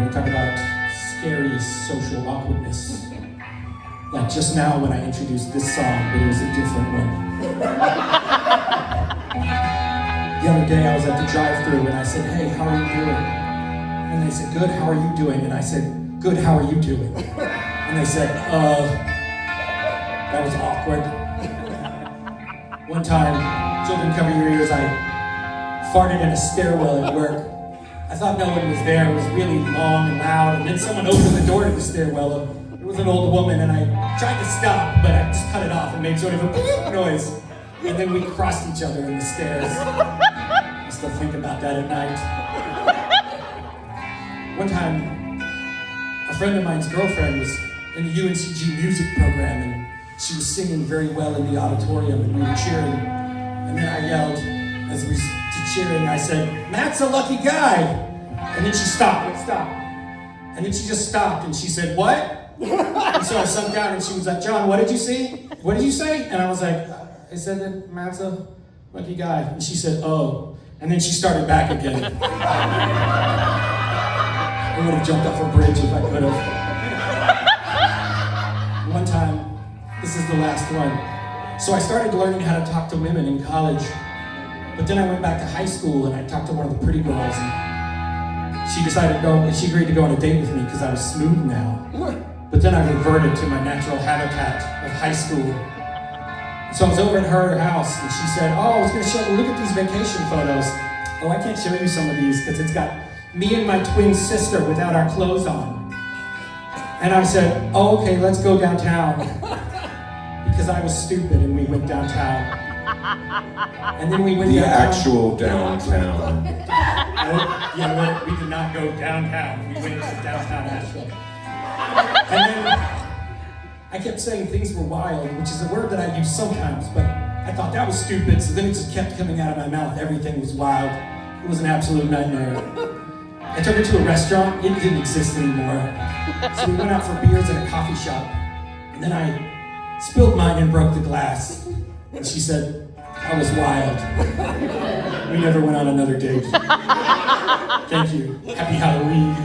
we talk about scary social awkwardness. Like just now when I introduced this song, but it was a different one. The other day I was at the drive-thru and I said, "Hey, how are you doing?" And they said, "Good, how are you doing?" And I said, "Good, how are you doing?" And they said, that was awkward. One time, children cover your ears, I farted in a stairwell at work. I thought no one was there, it was really long and loud, and then someone opened the door to the stairwell. It was an old woman, and I tried to stop, but I just cut it off and made sort of a beep noise. And then we crossed each other in the stairs. I still think about that at night. One time, a friend of mine's girlfriend was in the UNCG music program, and she was singing very well in the auditorium, and we were cheering. And then I yelled, as we were cheering, I said, "Matt's a lucky guy." And then she stopped, And then she just stopped, and she said, "What?" And so I sunk down, and she was like, "John, what did you see? What did you say?" And I was like, "I said that Matt's a lucky guy." And she said, "Oh." And then she started back again. I would have jumped off a bridge if I could have. One time, this is the last one. So I started learning how to talk to women in college. But then I went back to high school and I talked to one of the pretty girls. And she agreed to go on a date with me because I was smooth now. But then I reverted to my natural habitat of high school. So I was over at her house and she said, "Oh, I was gonna look at these vacation photos. Oh, I can't show you some of these because it's got me and my twin sister without our clothes on." And I said, "Oh, okay, let's go downtown." Because I was stupid and we went downtown. And then we went The downtown. actual downtown. Yeah, we did not go downtown. We went to downtown Asheville. And then I kept saying things were wild, which is a word that I use sometimes, but I thought that was stupid, so then it just kept coming out of my mouth. Everything was wild. It was an absolute nightmare. I took her to a restaurant. It didn't exist anymore. So we went out for beers at a coffee shop. And then I spilled mine and broke the glass. And she said, "That was wild." We never went on another date. Thank you. Happy Halloween.